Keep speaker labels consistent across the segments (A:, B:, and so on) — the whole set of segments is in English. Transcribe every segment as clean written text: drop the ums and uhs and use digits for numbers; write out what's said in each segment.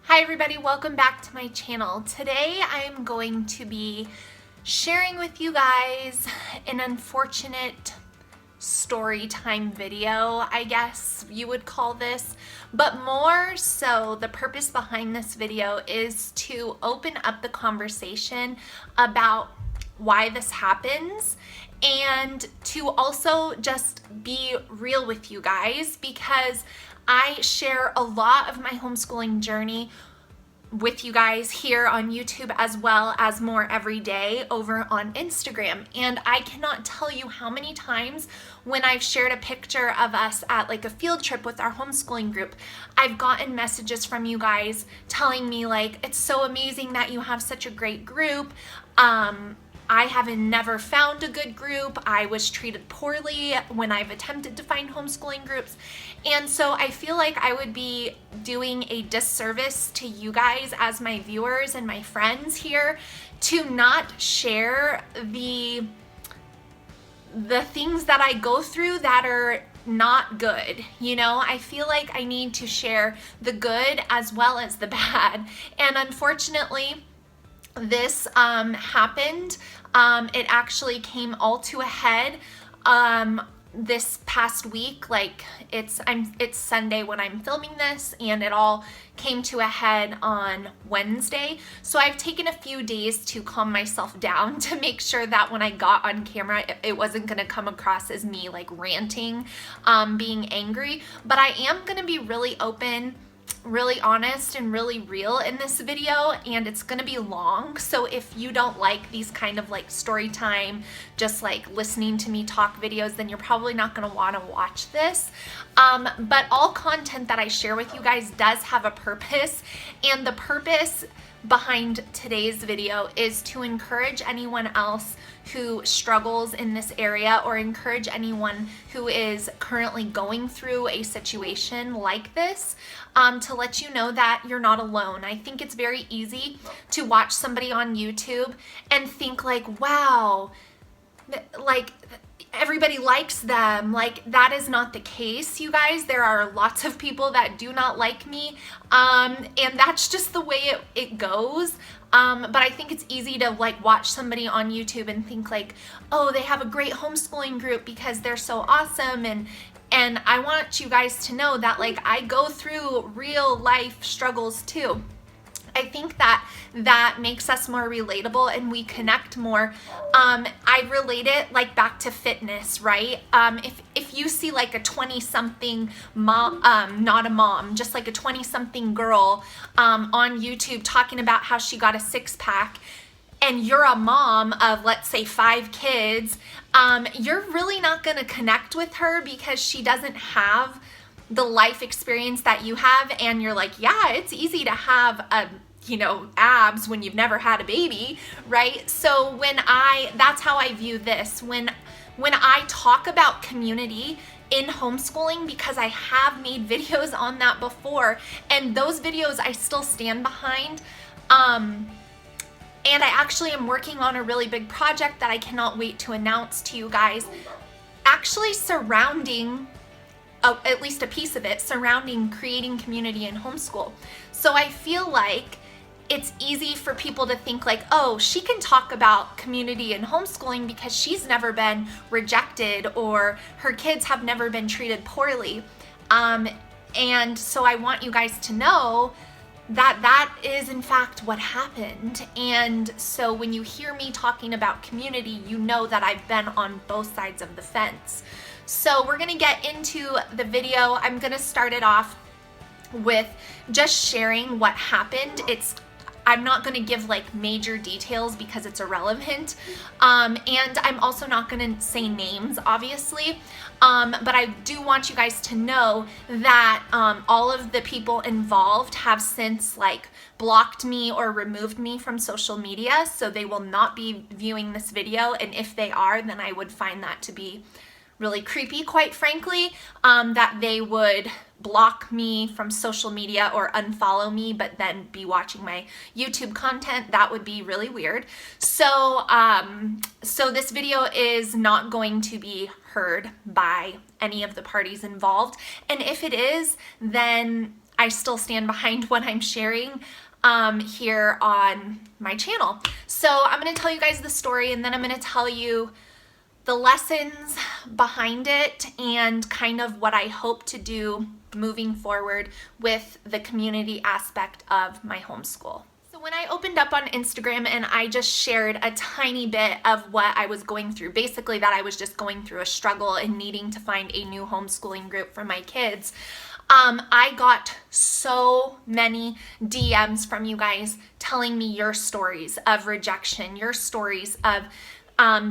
A: Hi everybody, welcome back to my channel. Today I am going to be sharing with you guys an unfortunate story time video, I guess you would call this, but more so the purpose behind this video is to open up the conversation about why this happens and to also just be real with you guys, because I share a lot of my homeschooling journey with you guys here on YouTube as well as more every day over on Instagram. And I cannot tell you how many times when I've shared a picture of us at like a field trip with our homeschooling group, I've gotten messages from you guys telling me like, it's so amazing that you have such a great group. I haven't never found a good group. I was treated poorly when I've attempted to find homeschooling groups. And so I feel like I would be doing a disservice to you guys as my viewers and my friends here to not share the things that I go through that are not good. You know, I feel like I need to share the good as well as the bad. And unfortunately, this happened. It actually came all to a head this past week. Like it's Sunday when I'm filming this, and it all came to a head on Wednesday. So I've taken a few days to calm myself down to make sure that when I got on camera, it wasn't gonna come across as me like ranting, being angry. But I am gonna be really open, really honest, and really real in this video, and it's gonna be long. So if you don't like these kind of like story time, just like listening to me talk videos, then you're probably not gonna wanna watch this. But all content that I share with you guys does have a purpose, and the purpose behind today's video is to encourage anyone else who struggles in this area, or encourage anyone who is currently going through a situation like this, to let you know that you're not alone. I think it's very easy to watch somebody on YouTube and think like, wow, like everybody likes them. Like, that is not the case, you guys. There are lots of people that do not like me, and that's just the way it goes. But I think it's easy to like watch somebody on YouTube and think like, oh, they have a great homeschooling group because they're so awesome. And I want you guys to know that like I go through real life struggles too. I think that makes us more relatable and we connect more. I relate it like back to fitness, right? If you see like a 20-something mom, not a mom, just like a 20-something girl on YouTube talking about how she got a six-pack, and you're a mom of, let's say, 5 kids, you're really not gonna connect with her because she doesn't have the life experience that you have. And you're like, yeah, it's easy to have abs when you've never had a baby, right? So that's how I view this. When I talk about community in homeschooling, because I have made videos on that before, and those videos I still stand behind, and I actually am working on a really big project that I cannot wait to announce to you guys, actually surrounding at least a piece of it, surrounding creating community in homeschool. So I feel like it's easy for people to think like, oh, she can talk about community in homeschooling because she's never been rejected or her kids have never been treated poorly. And so I want you guys to know that is in fact what happened. And so when you hear me talking about community, you know that I've been on both sides of the fence. So we're gonna get into the video. I'm gonna start it off with just sharing what happened. I'm not gonna give like major details because it's irrelevant. And I'm also not gonna say names, obviously. But I do want you guys to know that all of the people involved have since like blocked me or removed me from social media. So they will not be viewing this video. And if they are, then I would find that to be really creepy, quite frankly, that they would block me from social media or unfollow me, but then be watching my YouTube content. That would be really weird. So, so this video is not going to be heard by any of the parties involved. And if it is, then I still stand behind what I'm sharing here on my channel. So I'm going to tell you guys the story, and then I'm going to tell you the lessons behind it and kind of what I hope to do moving forward with the community aspect of my homeschool. So when I opened up on Instagram and I just shared a tiny bit of what I was going through, basically that I was just going through a struggle and needing to find a new homeschooling group for my kids, I got so many DMs from you guys telling me your stories of rejection, your stories of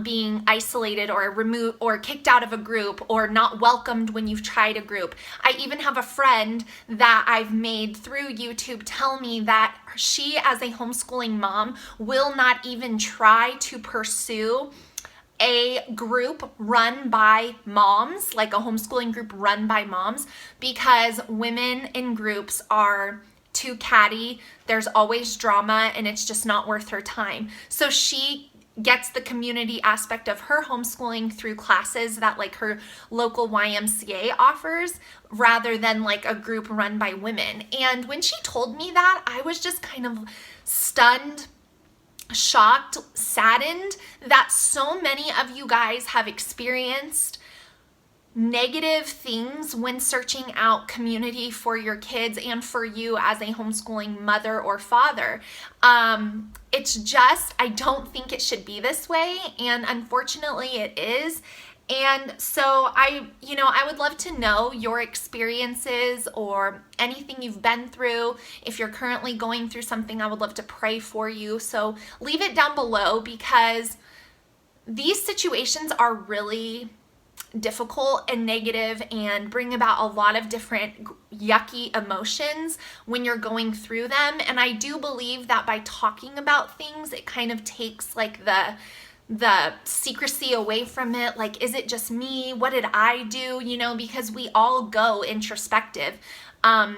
A: being isolated or removed or kicked out of a group or not welcomed when you've tried a group. I even have a friend that I've made through YouTube tell me that she, as a homeschooling mom, will not even try to pursue a group run by moms, like a homeschooling group run by moms, because women in groups are too catty. There's always drama and it's just not worth her time. So she gets the community aspect of her homeschooling through classes that like her local YMCA offers rather than like a group run by women. And when she told me that, I was just kind of stunned, shocked, saddened that so many of you guys have experienced negative things when searching out community for your kids and for you as a homeschooling mother or father. It's just, I don't think it should be this way, and unfortunately it is. And so I would love to know your experiences or anything you've been through. If you're currently going through something, I would love to pray for you. So leave it down below, because these situations are really difficult and negative and bring about a lot of different yucky emotions when you're going through them. And I do believe that by talking about things, it kind of takes like the secrecy away from it. Like, is it just me? What did I do? Because we all go introspective.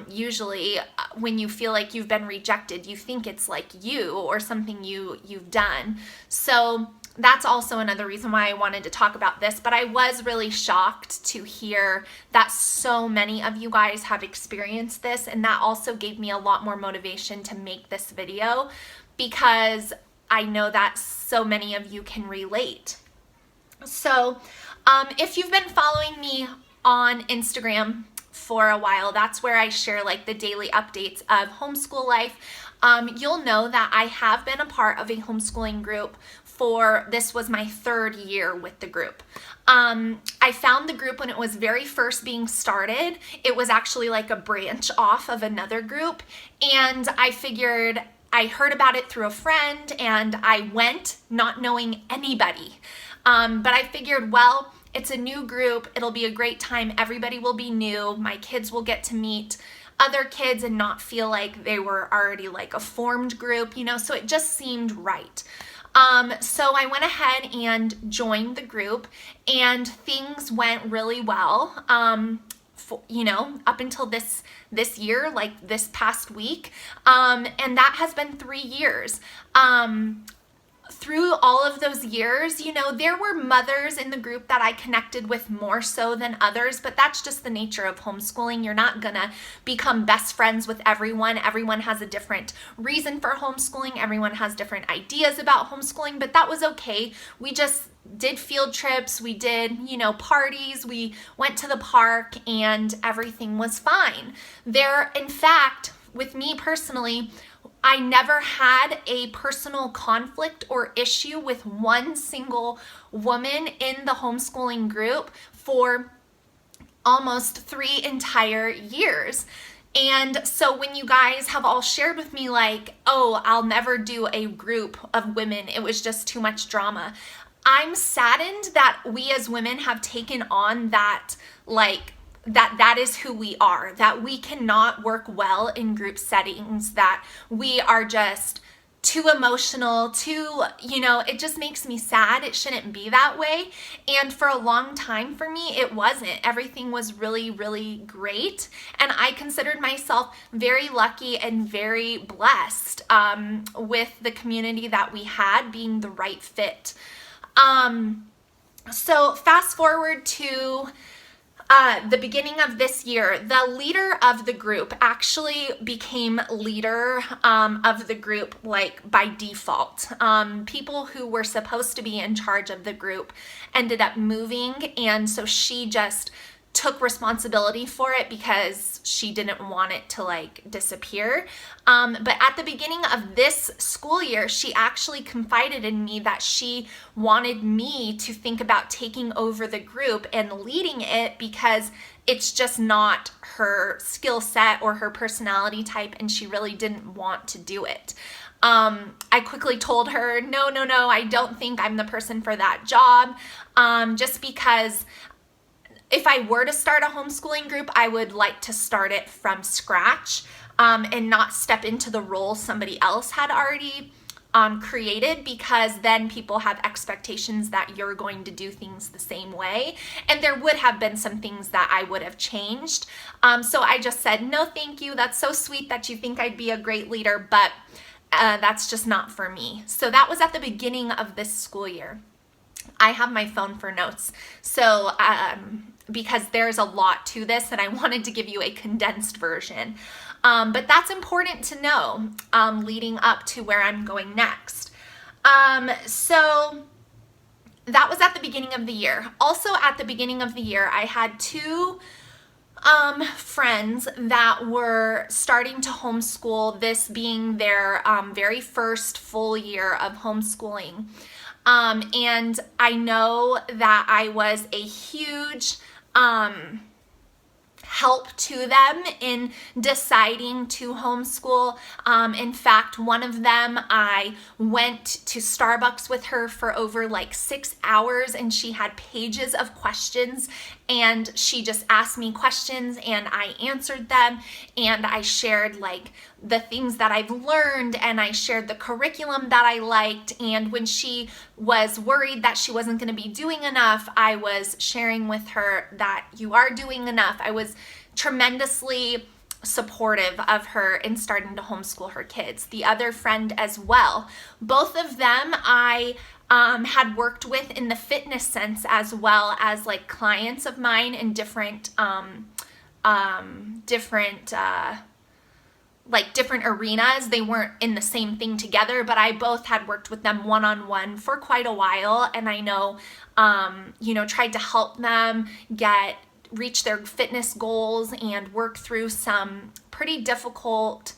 A: Usually when you feel like you've been rejected, you think it's like you or something you've done. So that's also another reason why I wanted to talk about this, but I was really shocked to hear that so many of you guys have experienced this, and that also gave me a lot more motivation to make this video, because I know that so many of you can relate. So if you've been following me on Instagram for a while, that's where I share like the daily updates of homeschool life. You'll know that I have been a part of a homeschooling group this was my 3rd year with the group. I found the group when it was very first being started. It was actually like a branch off of another group, and I heard about it through a friend, and I went not knowing anybody. But I figured, well, it's a new group. It'll be a great time. Everybody will be new. My kids will get to meet other kids and not feel like they were already like a formed group, so it just seemed right. So I went ahead and joined the group, and things went really well. Up until this year, like this past week, and that has been 3 years. Through all of those years, there were mothers in the group that I connected with more so than others, but that's just the nature of homeschooling. You're not gonna become best friends with everyone. Everyone has a different reason for homeschooling. Everyone has different ideas about homeschooling, but that was okay. We just did field trips, we did, parties, we went to the park, and everything was fine. In fact, with me personally, I never had a personal conflict or issue with one single woman in the homeschooling group for almost 3 entire years. And so when you guys have all shared with me like, oh, I'll never do a group of women, it was just too much drama, I'm saddened that we as women have taken on that, that is who we are, that we cannot work well in group settings, that we are just too emotional, it just makes me sad. It shouldn't be that way. And for a long time for me, it wasn't. Everything was really, really great. And I considered myself very lucky and very blessed with the community that we had being the right fit. So fast forward to the beginning of this year, the leader of the group actually became leader of the group like by default. People who were supposed to be in charge of the group ended up moving, and so she just took responsibility for it because she didn't want it to like disappear. But at the beginning of this school year, she actually confided in me that she wanted me to think about taking over the group and leading it because it's just not her skill set or her personality type, and she really didn't want to do it. I quickly told her, no, I don't think I'm the person for that job, just because if I were to start a homeschooling group, I would like to start it from scratch and not step into the role somebody else had already created, because then people have expectations that you're going to do things the same way. And there would have been some things that I would have changed. So I just said, no, thank you. That's so sweet that you think I'd be a great leader, but that's just not for me. So that was at the beginning of this school year. I have my phone for notes. So, because there's a lot to this and I wanted to give you a condensed version. But that's important to know leading up to where I'm going next. So that was at the beginning of the year. Also at the beginning of the year, I had two friends that were starting to homeschool, this being their very first full year of homeschooling. And I know that I was a huge help to them in deciding to homeschool. In fact, one of them, I went to Starbucks with her for over like 6 hours, and she had pages of questions, and she just asked me questions and I answered them, and I shared like the things that I've learned, and I shared the curriculum that I liked. And when she was worried that she wasn't going to be doing enough, I was sharing with her that you are doing enough. I was tremendously supportive of her in starting to homeschool her kids. The other friend as well. What of them I had worked with in the fitness sense, as well as like clients of mine in different arenas. They weren't in the same thing together, but I both had worked with them one-on-one for quite a while. And I know, tried to help them reach their fitness goals and work through some pretty difficult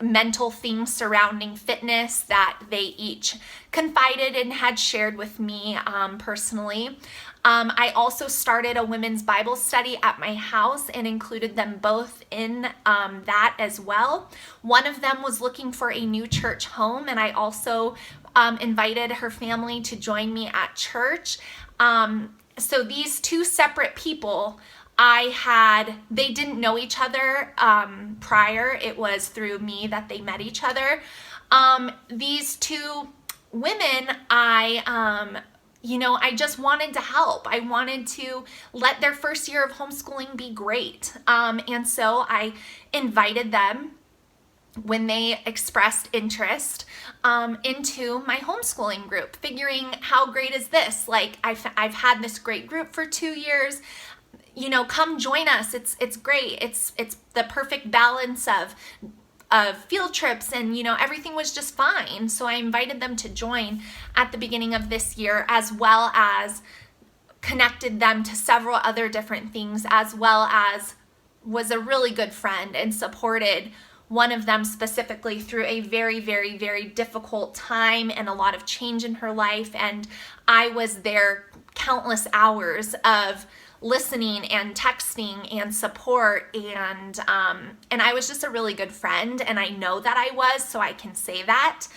A: mental things surrounding fitness that they each confided and had shared with me personally. I also started a women's Bible study at my house and included them both in that as well. One of them was looking for a new church home, and I also invited her family to join me at church. So these two separate people, they didn't know each other prior. It was through me that they met each other. These two women, I just wanted to help. I wanted to let their first year of homeschooling be great. And so I invited them when they expressed interest into my homeschooling group, figuring how great is this? Like I've had this great group for 2 years. Come join us. It's great. It's the perfect balance of field trips, and everything was just fine. So I invited them to join at the beginning of this year, as well as connected them to several other different things, as well as was a really good friend and supported one of them specifically through a very, very, very difficult time and a lot of change in her life. And I was there countless hours of listening and texting and support, and I was just a really good friend, and I know that I was, so I can say that.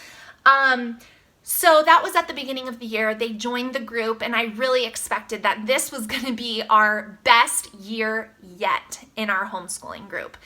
A: So that was at the beginning of the year. They joined the group, and I really expected that this was going to be our best year yet in our homeschooling group.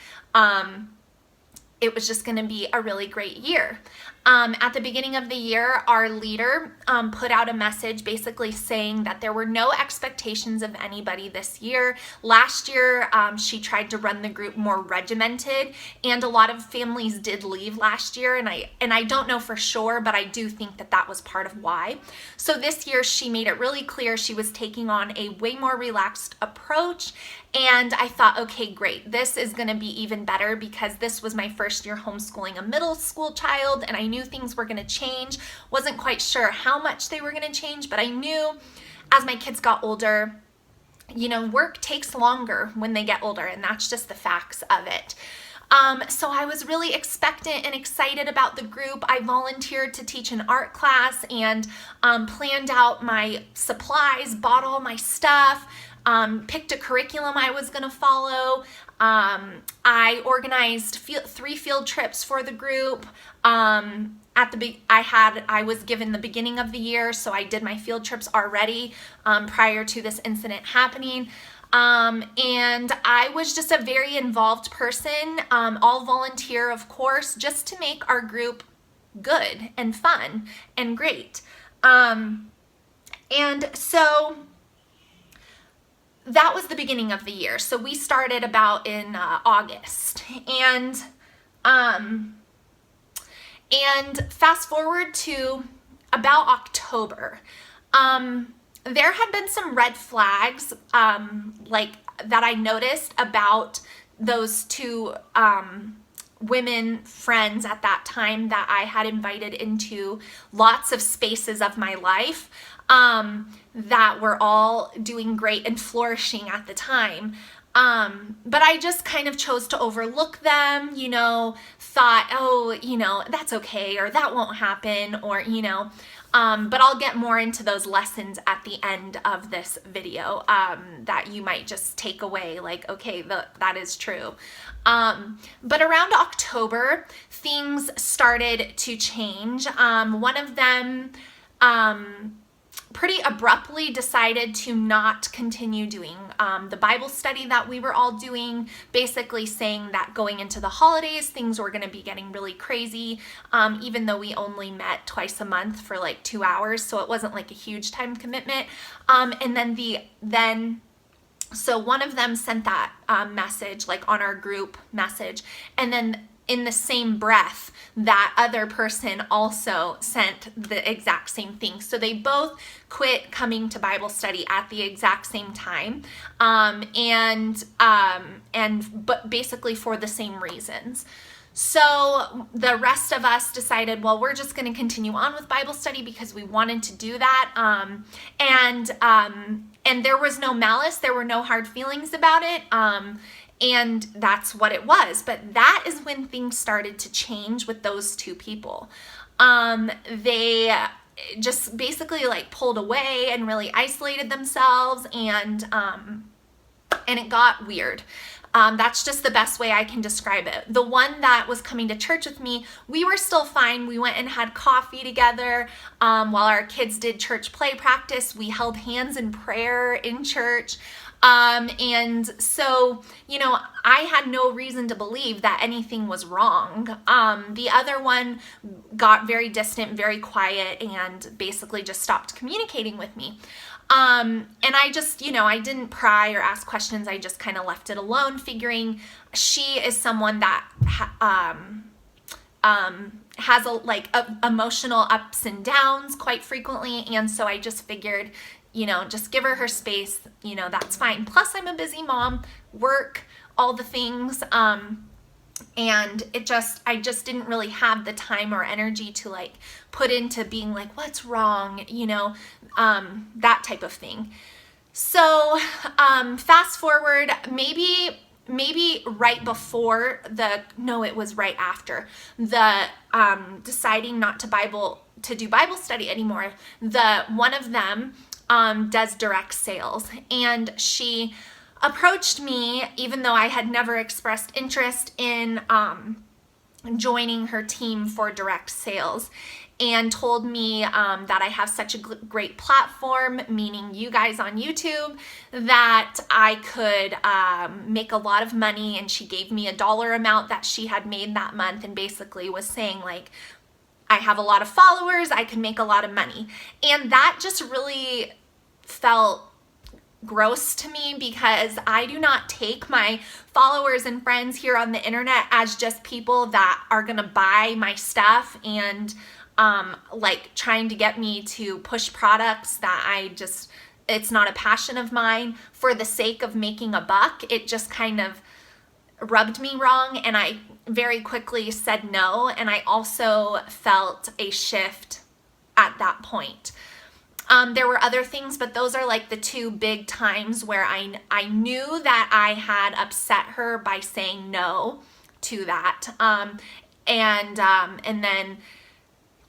A: It was just going to be a really great year. At the beginning of the year, our leader put out a message basically saying that there were no expectations of anybody this year. Last year, she tried to run the group more regimented, and a lot of families did leave last year, and I don't know for sure, but I do think that that was part of why. So this year, she made it really clear she was taking on a way more relaxed approach, and I thought, okay, great. This is going to be even better because this was my first year homeschooling a middle school child, and I knew things were going to change. Wasn't quite sure how much they were going to change, but I knew as my kids got older, you know, work takes longer when they get older, and that's just the facts of it. So I was really expectant and excited about the group. I volunteered to teach an art class and planned out my supplies, bought all my stuff, picked a curriculum I was going to follow. I organized 3 field trips for the group. I was given the beginning of the year, so I did my field trips already prior to this incident happening. And I was just a very involved person, all volunteer, of course, just to make our group good and fun and great. And so that was the beginning of the year. So we started about in August, and fast forward to about October. There had been some red flags, like that I noticed about those 2 women friends at that time that I had invited into lots of spaces of my life, that were all doing great and flourishing at the time. But I just kind of chose to overlook them, you know, thought, oh, you know, that's okay, or that won't happen, or, you know, but I'll get more into those lessons at the end of this video, that you might just take away, like, okay, that is true. But around October, things started to change. One of them, pretty abruptly decided to not continue doing the Bible study that we were all doing, basically saying that going into the holidays, things were going to be getting really crazy, even though we only met twice a month for like 2 hours, so it wasn't like a huge time commitment. And then so one of them sent that message, like on our group message, and then in the same breath, that other person also sent the exact same thing. So they both quit coming to Bible study at the exact same time, but basically for the same reasons. So the rest of us decided, well, we're just going to continue on with Bible study because we wanted to do that. And there was no malice, there were no hard feelings about it. And that's what it was. But that is when things started to change with those 2 people. They just basically like pulled away and really isolated themselves, and it got weird. That's just the best way I can describe it. The one that was coming to church with me, we were still fine. We went and had coffee together while our kids did church play practice. We held hands in prayer in church. And so, you know, I had no reason to believe that anything was wrong. The other one got very distant, very quiet, and basically just stopped communicating with me. And I just, you know, I didn't pry or ask questions. I just kind of left it alone, figuring she is someone that, has emotional ups and downs quite frequently. And so I just figured, you know, just give her space, you know, that's fine. Plus I'm a busy mom, work, all the things. And I just didn't really have the time or energy to like put into being like, what's wrong? You know, that type of thing. So, fast forward, maybe right before it was right after the, deciding not to do Bible study anymore. One of them, does direct sales, and she approached me, even though I had never expressed interest in joining her team for direct sales, and told me that I have such a great platform, meaning you guys on YouTube, that I could make a lot of money. And she gave me a dollar amount that she had made that month, and basically was saying like, I have a lot of followers, I can make a lot of money. And that just really felt gross to me, because I do not take my followers and friends here on the internet as just people that are gonna buy my stuff and like trying to get me to push products that it's not a passion of mine for the sake of making a buck. It just kind of rubbed me wrong, and I very quickly said no. And I also felt a shift at that point. There were other things, but those are like the two big times where I knew that I had upset her by saying no to that. And then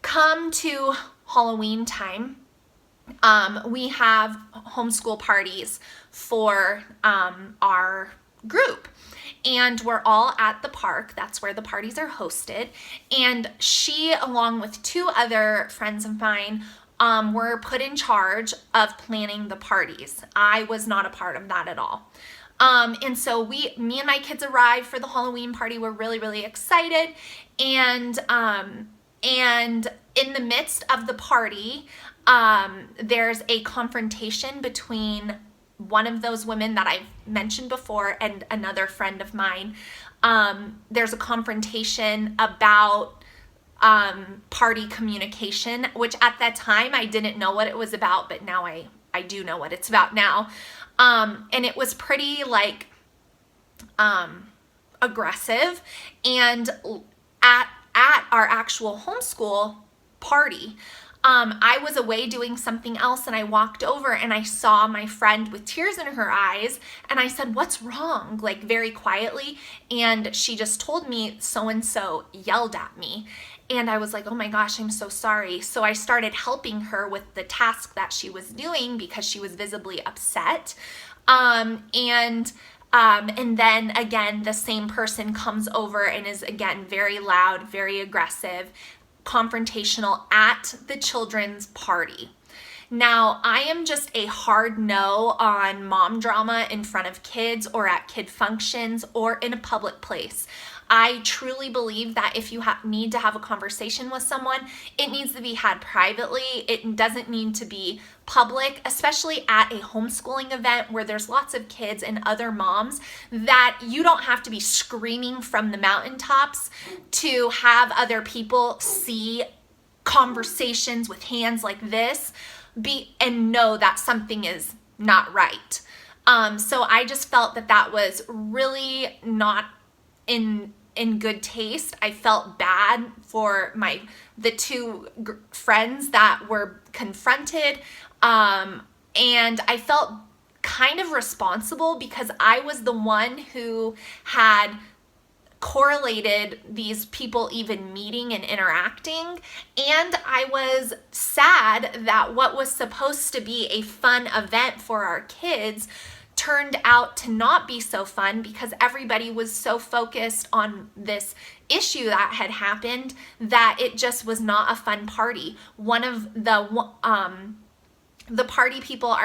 A: come to Halloween time, we have homeschool parties for our group. And we're all at the park. That's where the parties are hosted. And she, along with two other friends of mine, were put in charge of planning the parties. I was not a part of that at all. And so me and my kids arrived for the Halloween party. We're really, really excited. And in the midst of the party, there's a confrontation between one of those women that I've mentioned before and another friend of mine. There's a confrontation about party communication, which at that time I didn't know what it was about, but now I do know what it's about now. And it was pretty like aggressive. And at our actual homeschool party, I was away doing something else, and I walked over and I saw my friend with tears in her eyes, and I said, "What's wrong?" like very quietly. And she just told me so-and-so yelled at me. And I was like, "Oh my gosh, I'm so sorry." So I started helping her with the task that she was doing because she was visibly upset. And then again, the same person comes over and is again very loud, very aggressive, confrontational at the children's party. Now, I am just a hard no on mom drama in front of kids or at kid functions or in a public place. I truly believe that if you need to have a conversation with someone, it needs to be had privately. It doesn't need to be public, especially at a homeschooling event where there's lots of kids and other moms, that you don't have to be screaming from the mountaintops to have other people see conversations with hands like this and know that something is not right. So I just felt that was really not in good taste. I felt bad for the two friends that were confronted, and I felt kind of responsible because I was the one who had correlated these people even meeting and interacting, and I was sad that what was supposed to be a fun event for our kids turned out to not be so fun because everybody was so focused on this issue that had happened that it just was not a fun party. One of the party people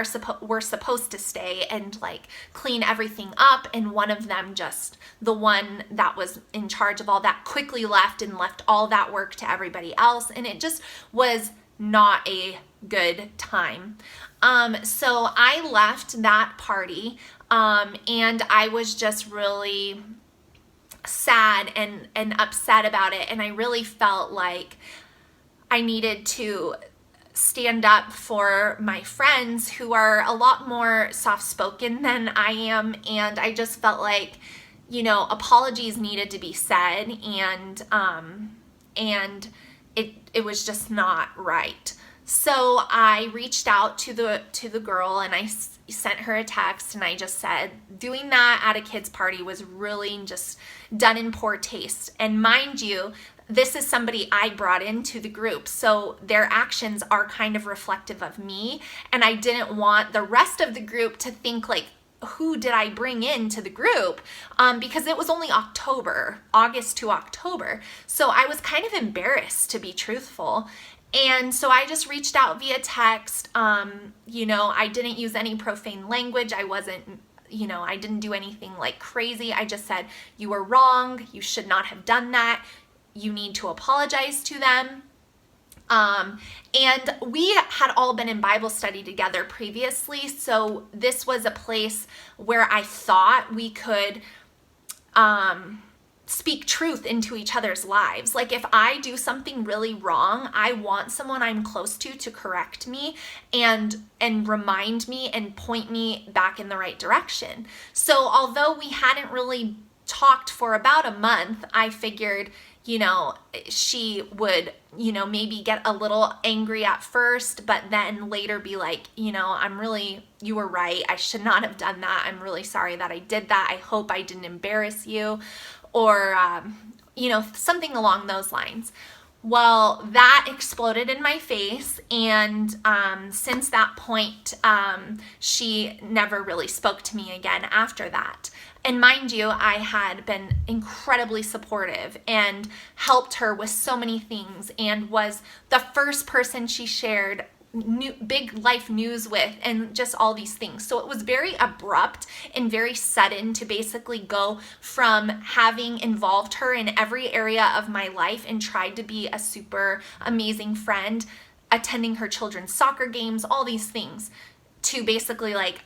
A: were supposed to stay and like clean everything up, and one of them, just the one that was in charge of all that, quickly left and left all that work to everybody else, and it just was not a good time. So I left that party, and I was just really sad and upset about it, and I really felt like I needed to stand up for my friends who are a lot more soft-spoken than I am, and I just felt like, apologies needed to be said, and it was just not right. So I reached out to the girl, and I sent her a text, and I just said, doing that at a kid's party was really just done in poor taste. And mind you, this is somebody I brought into the group, so their actions are kind of reflective of me, and I didn't want the rest of the group to think like, who did I bring into the group? Because it was only August to October. So I was kind of embarrassed, to be truthful. And so I just reached out via text. I didn't use any profane language. I didn't do anything like crazy. I just said, you were wrong. You should not have done that. You need to apologize to them. And we had all been in Bible study together previously, so this was a place where I thought we could speak truth into each other's lives. Like if I do something really wrong, I want someone I'm close to correct me and remind me and point me back in the right direction. So although we hadn't really talked for about a month, I figured, she would, maybe get a little angry at first, but then later be like, you were right. I should not have done that. I'm really sorry that I did that. I hope I didn't embarrass you, or, something along those lines. Well, that exploded in my face, and since that point, she never really spoke to me again after that. And mind you, I had been incredibly supportive and helped her with so many things, and was the first person she shared big life news with, and just all these things. So it was very abrupt and very sudden to basically go from having involved her in every area of my life and tried to be a super amazing friend, attending her children's soccer games, all these things, to basically like,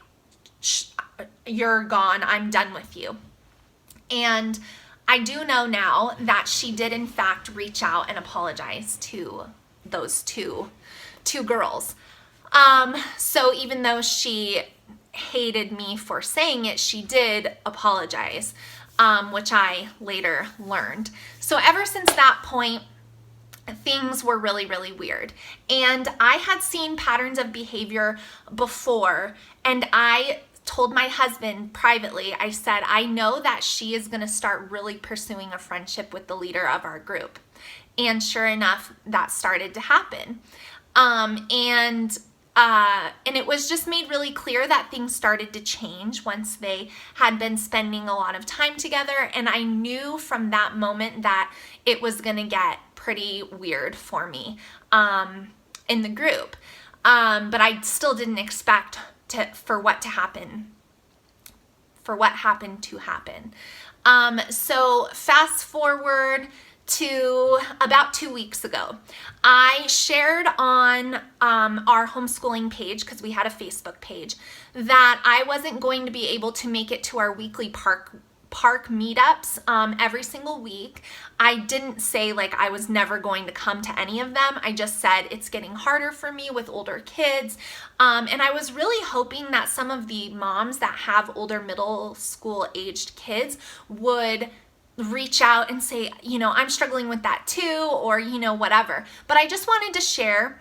A: you're gone, I'm done with you. And I do know now that she did in fact reach out and apologize to those two girls. So even though she hated me for saying it, she did apologize, which I later learned. So ever since that point, things were really, really weird. And I had seen patterns of behavior before, and I told my husband privately, I said, I know that she is going to start really pursuing a friendship with the leader of our group. And sure enough, that started to happen. And it was just made really clear that things started to change once they had been spending a lot of time together. And I knew from that moment that it was going to get pretty weird for me, in the group. But I still didn't expect for what happened to happen. So fast forward to about 2 weeks ago, I shared on our homeschooling page, because we had a Facebook page, that I wasn't going to be able to make it to our weekly park meetups every single week. I didn't say like I was never going to come to any of them. I just said it's getting harder for me with older kids. And I was really hoping that some of the moms that have older middle school aged kids would reach out and say, I'm struggling with that too, or, whatever. But I just wanted to share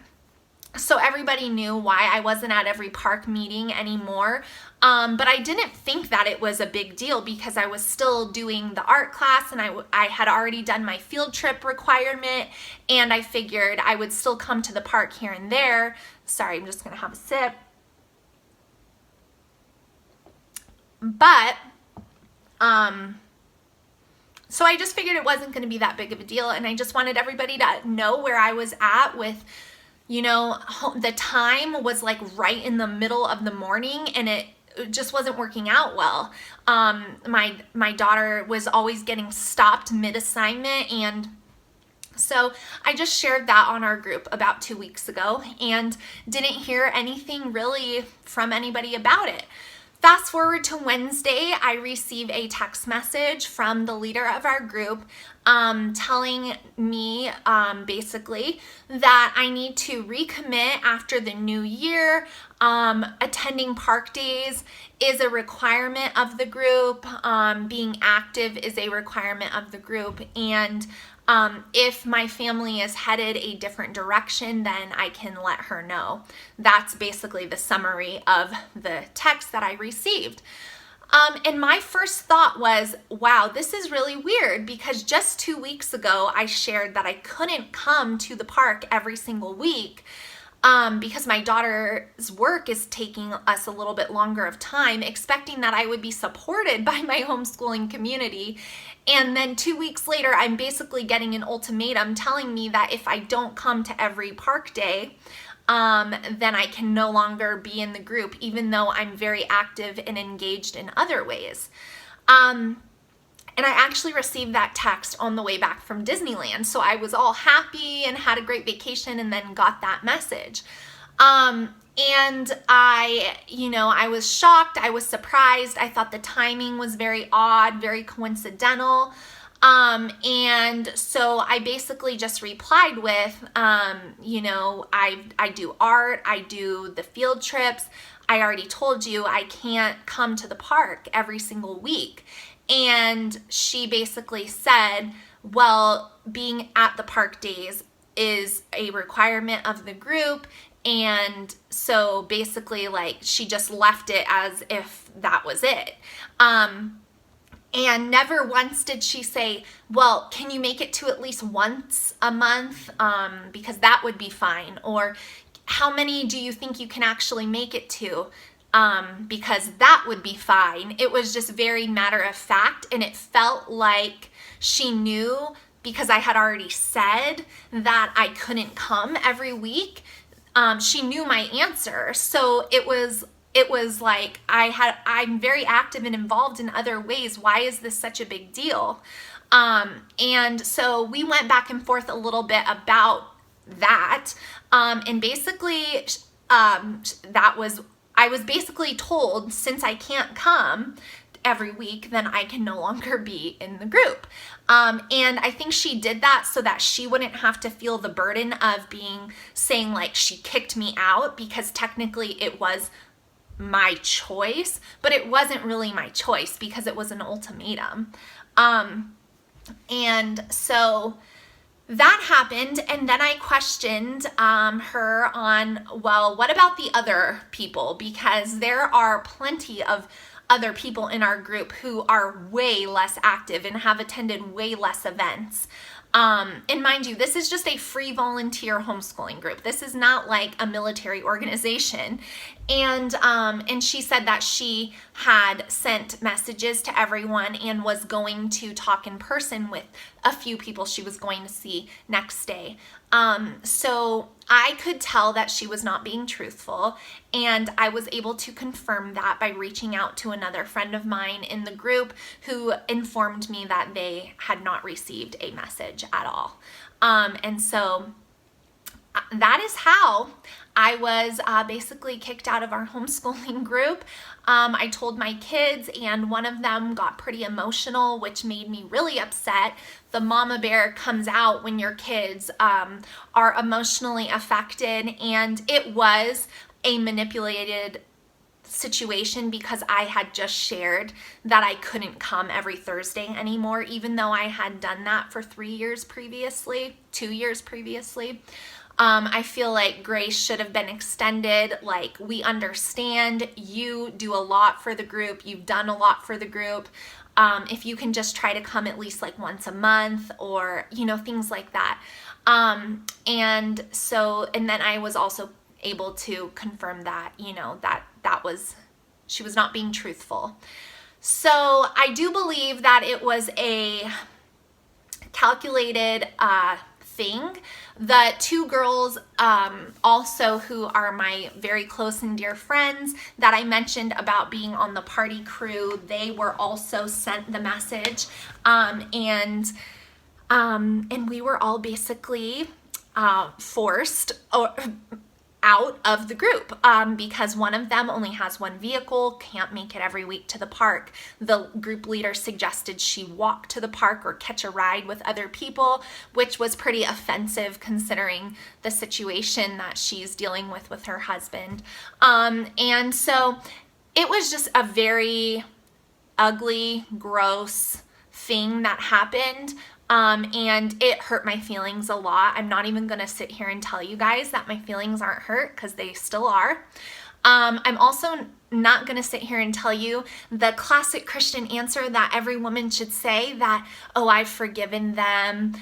A: so everybody knew why I wasn't at every park meeting anymore. But I didn't think that it was a big deal, because I was still doing the art class, and I had already done my field trip requirement, and I figured I would still come to the park here and there. Sorry, I'm just gonna have a sip. But, so I just figured it wasn't going to be that big of a deal, and I just wanted everybody to know where I was at with, the time was like right in the middle of the morning, and it just wasn't working out well. My daughter was always getting stopped mid-assignment, and so I just shared that on our group about 2 weeks ago and didn't hear anything really from anybody about it. Fast forward to Wednesday, I receive a text message from the leader of our group telling me basically that I need to recommit after the new year. Attending park days is a requirement of the group. Being active is a requirement of the group. And if my family is headed a different direction, then I can let her know. That's basically the summary of the text that I received. And my first thought was, wow, this is really weird, because just 2 weeks ago, I shared that I couldn't come to the park every single week because my daughter's work is taking us a little bit longer of time, expecting that I would be supported by my homeschooling community. And then 2 weeks later, I'm basically getting an ultimatum telling me that if I don't come to every park day, then I can no longer be in the group, even though I'm very active and engaged in other ways. And And I actually received that text on the way back from Disneyland. So I was all happy and had a great vacation and then got that message. And I was shocked. I was surprised. I thought the timing was very odd, very coincidental. And so I basically just replied with, I do art, I do the field trips. I already told you I can't come to the park every single week. And she basically said, well, being at the park days is a requirement of the group. And so basically, like, she just left it as if that was it. And never once did she say, well, can you make it to at least once a month? Because that would be fine. Or how many do you think you can actually make it to? Because that would be fine. It was just very matter of fact. And it felt like she knew, because I had already said that I couldn't come every week. She knew my answer. So it was like I'm very active and involved in other ways. Why is this such a big deal? And so we went back and forth a little bit about that. And basically, I was basically told, since I can't come every week, then I can no longer be in the group. And I think she did that so that she wouldn't have to feel the burden of saying like she kicked me out, because technically it was my choice, but it wasn't really my choice because it was an ultimatum. And so that happened, and then I questioned her on, well, what about the other people? Because there are plenty of other people in our group who are way less active and have attended way less events. And mind you, this is just a free volunteer homeschooling group. This is not like a military organization. And she said that she had sent messages to everyone and was going to talk in person with a few people she was going to see next day. So I could tell that she was not being truthful, and I was able to confirm that by reaching out to another friend of mine in the group who informed me that they had not received a message at all. And so that is how I was basically kicked out of our homeschooling group. I told my kids, and one of them got pretty emotional, which made me really upset. The mama bear comes out when your kids are emotionally affected, and it was a manipulated situation because I had just shared that I couldn't come every Thursday anymore, even though I had done that for 2 years previously. I feel like grace should have been extended. Like, we understand you do a lot for the group. You've done a lot for the group. If you can just try to come at least like once a month, or, things like that. And then I was also able to confirm that, she was not being truthful. So I do believe that it was a calculated thing. The two girls also, who are my very close and dear friends that I mentioned about being on the party crew, they were also sent the message, and we were all basically forced out of the group because one of them only has one vehicle, can't make it every week to the park. The group leader suggested she walk to the park or catch a ride with other people, which was pretty offensive considering the situation that she's dealing with her husband. And so it was just a very ugly, gross thing that happened. And it hurt my feelings a lot. I'm not even going to sit here and tell you guys that my feelings aren't hurt, because they still are. I'm also not going to sit here and tell you the classic Christian answer that every woman should say, that, oh, I've forgiven them,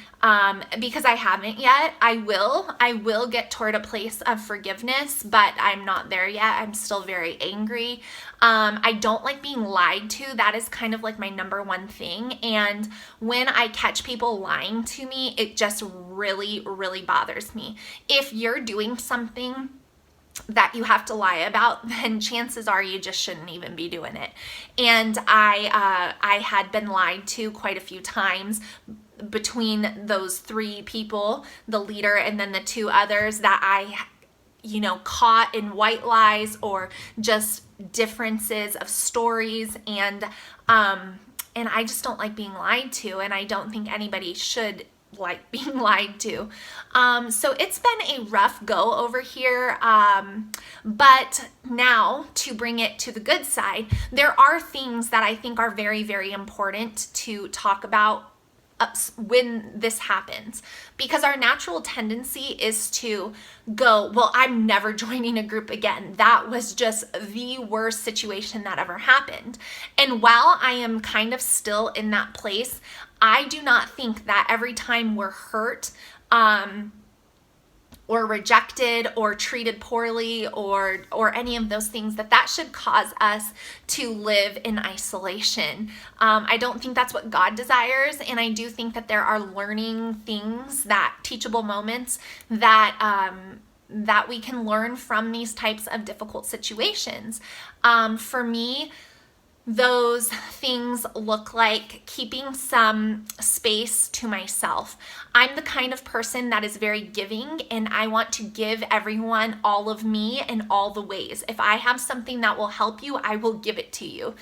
A: because I haven't yet. I will get toward a place of forgiveness, but I'm not there yet. I'm still very angry. I don't like being lied to. That is kind of like my number one thing. And when I catch people lying to me, it just really, really bothers me. If you're doing something that you have to lie about, then chances are you just shouldn't even be doing it. And I had been lied to quite a few times between those three people, the leader and then the two others, that I caught in white lies or just differences of stories, and I just don't like being lied to, and I don't think anybody should like being lied to. So it's been a rough go over here, but now to bring it to the good side, there are things that I think are very, very important to talk about when this happens, because our natural tendency is to go, well, I'm never joining a group again. That was just the worst situation that ever happened. And while I am kind of still in that place, I do not think that every time we're hurt, or rejected or treated poorly or any of those things, that should cause us to live in isolation. I don't think that's what God desires, and I do think that there are learning things, that teachable moments that we can learn from these types of difficult situations. For me, those things look like keeping some space to myself. I'm the kind of person that is very giving, and I want to give everyone all of me in all the ways. If I have something that will help you, I will give it to you.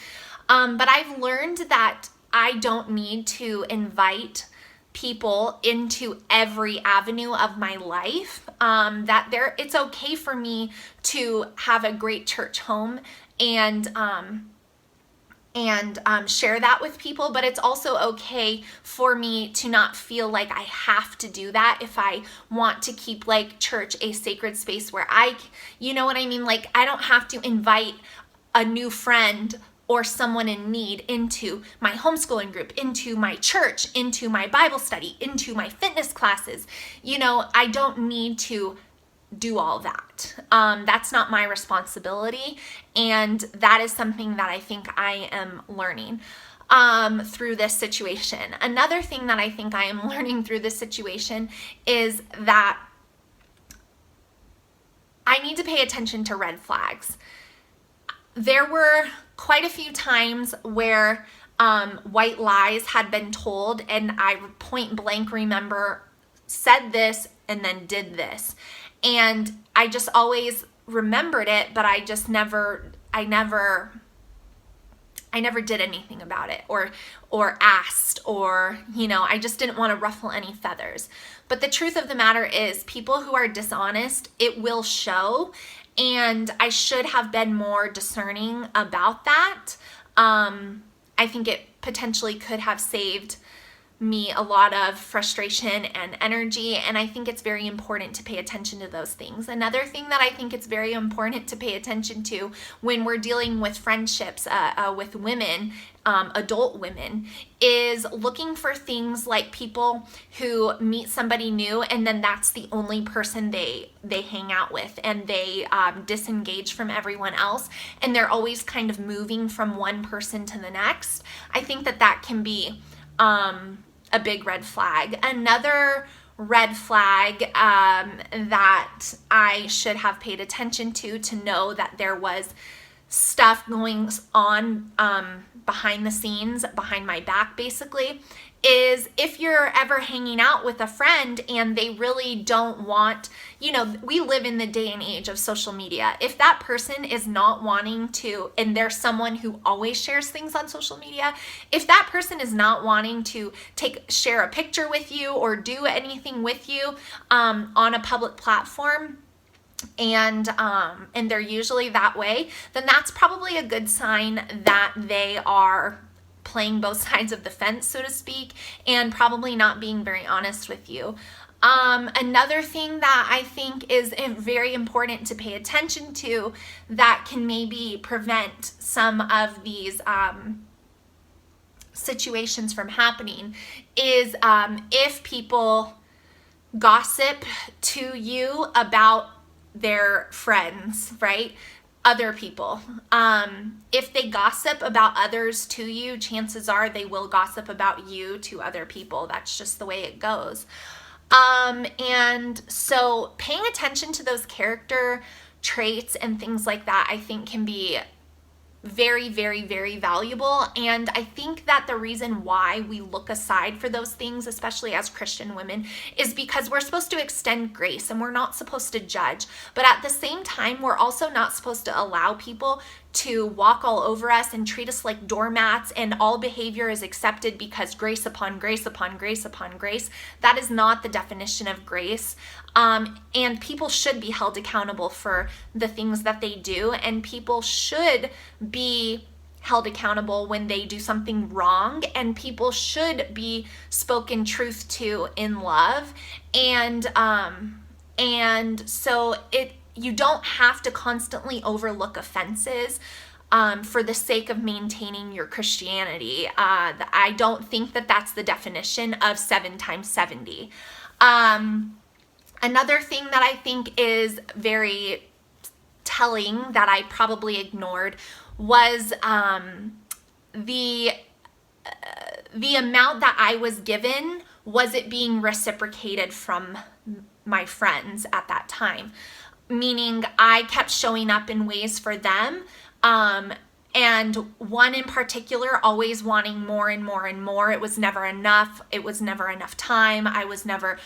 A: But I've learned that I don't need to invite people into every avenue of my life. It's okay for me to have a great church home and share that with people, but it's also okay for me to not feel like I have to do that if I want to keep like church a sacred space where you know what I mean? Like, I don't have to invite a new friend or someone in need into my homeschooling group, into my church, into my Bible study, into my fitness classes. I don't need to do all that. That's not my responsibility, and that is something that I think I am learning through this situation. Another thing that I think I am learning through this situation is that I need to pay attention to red flags. There were quite a few times where white lies had been told, and I point blank remember said this and then did this. And I just always remembered it, but I never did anything about it or asked, or, I just didn't want to ruffle any feathers. But the truth of the matter is, people who are dishonest, it will show, and I should have been more discerning about that. I think it potentially could have saved me a lot of frustration and energy, and I think it's very important to pay attention to those things. Another thing that I think it's very important to pay attention to when we're dealing with friendships with women, adult women, is looking for things like people who meet somebody new and then that's the only person they hang out with, and they disengage from everyone else, and they're always kind of moving from one person to the next. I think that can be a big red flag. Another red flag that I should have paid attention to know that there was stuff going on behind the scenes, behind my back basically, is if you're ever hanging out with a friend and they really don't want, we live in the day and age of social media. If that person is not wanting to, and there's someone who always shares things on social media, if that person is not wanting to share a picture with you or do anything with you on a public platform, and they're usually that way, then that's probably a good sign that they are playing both sides of the fence, so to speak, and probably not being very honest with you. Another thing that I think is very important to pay attention to that can maybe prevent some of these situations from happening is if people gossip to you about their friends, right? Other people. If they gossip about others to you, chances are they will gossip about you to other people. That's just the way it goes. And so paying attention to those character traits and things like that, I think can be very, very, very valuable. And I think that the reason why we look aside for those things, especially as Christian women, is because we're supposed to extend grace and we're not supposed to judge. But at the same time, we're also not supposed to allow people to walk all over us and treat us like doormats and all behavior is accepted because grace upon grace upon grace upon grace. That is not the definition of grace. And people should be held accountable for the things that they do, and people should be held accountable when they do something wrong, and people should be spoken truth to in love. And so you don't have to constantly overlook offenses for the sake of maintaining your Christianity. I don't think that that's the definition of 7 times 70. Another thing that I think is very telling that I probably ignored was the amount that I was given, was it being reciprocated from my friends at that time? Meaning I kept showing up in ways for them, and one in particular always wanting more and more and more. It was never enough. It was never enough time. I was never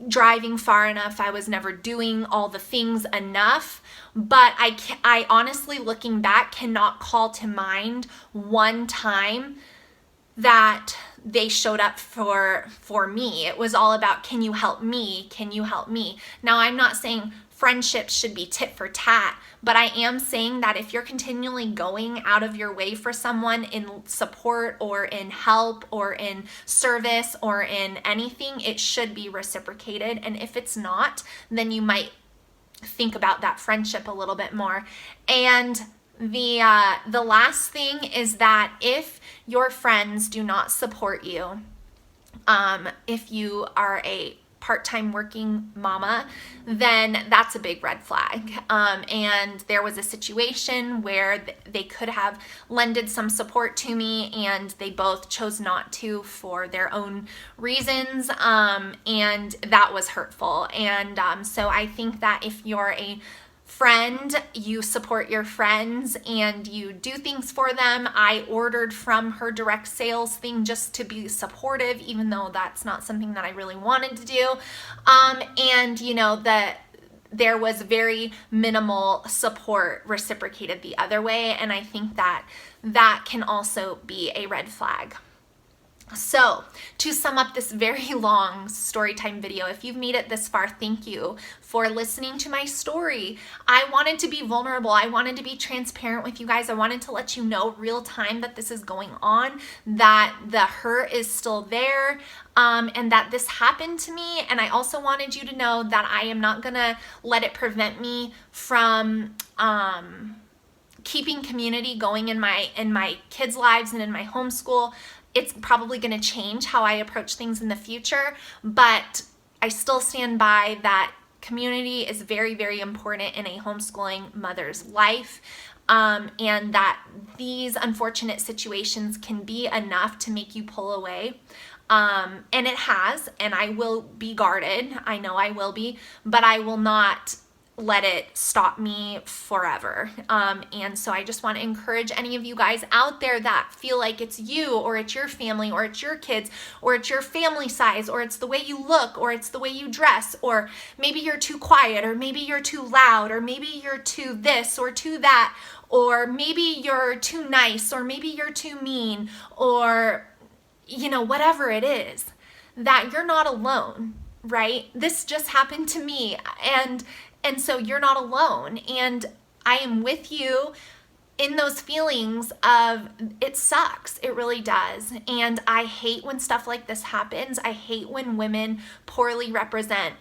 A: driving far enough. I was never doing all the things enough. But I honestly, looking back, cannot call to mind one time that they showed up for me. It was all about, can you help me? Can you help me? Now, I'm not saying friendships should be tit for tat, but I am saying that if you're continually going out of your way for someone in support or in help or in service or in anything, it should be reciprocated. And if it's not, then you might think about that friendship a little bit more. And the last thing is that if your friends do not support you, if you are a part-time working mama, then that's a big red flag. And there was a situation where they could have lended some support to me, and they both chose not to for their own reasons, and that was hurtful. And so I think that if you're a friend, you support your friends and you do things for them. I ordered from her direct sales thing just to be supportive, even though that's not something that I really wanted to do. And you know, that there was very minimal support reciprocated the other way. And I think that that can also be a red flag. So, to sum up this very long story time video, if you've made it this far, thank you for listening to my story. I wanted to be vulnerable. I wanted to be transparent with you guys. I wanted to let you know real time that this is going on, that the hurt is still there, and that this happened to me. And I also wanted you to know that I am not gonna let it prevent me from keeping community going in my kids' lives and in my homeschool. It's probably going to change how I approach things in the future, but I still stand by that community is very, very important in a homeschooling mother's life, and that these unfortunate situations can be enough to make you pull away. And it has, and I will be guarded. I know I will be, but I will not let it stop me forever. And so I just want to encourage any of you guys out there that feel like it's you, or it's your family, or it's your kids, or it's your family size, or it's the way you look, or it's the way you dress, or maybe you're too quiet, or maybe you're too loud, or maybe you're too this or too that, or maybe you're too nice, or maybe you're too mean, or, you know, whatever it is, that you're not alone, right? This just happened to me, and so you're not alone, and I am with you in those feelings of it sucks. It really does. And I hate when stuff like this happens. I hate when women poorly represent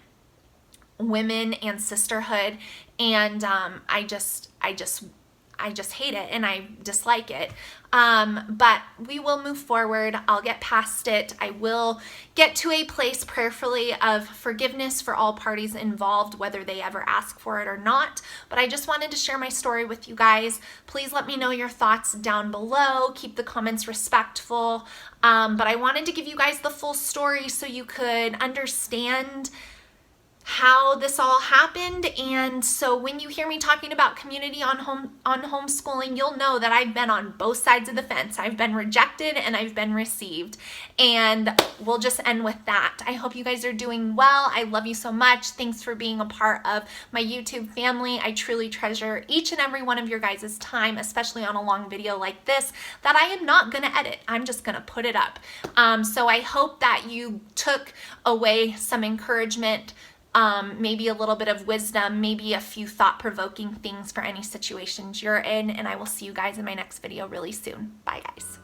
A: women and sisterhood, and I just hate it and I dislike it. But we will move forward. I'll get past it. I will get to a place prayerfully of forgiveness for all parties involved, whether they ever ask for it or not. But I just wanted to share my story with you guys. Please let me know your thoughts down below. Keep the comments respectful. But I wanted to give you guys the full story so you could understand how this all happened. And so when you hear me talking about community on homeschooling, you'll know that I've been on both sides of the fence. I've been rejected and I've been received. And we'll just end with that. I hope you guys are doing well. I love you so much. Thanks for being a part of my YouTube family. I truly treasure each and every one of your guys' time, especially on a long video like this that I am not going to edit. I'm just going to put it up. So I hope that you took away some encouragement, maybe a little bit of wisdom, maybe a few thought-provoking things for any situations you're in, and I will see you guys in my next video really soon. Bye, guys.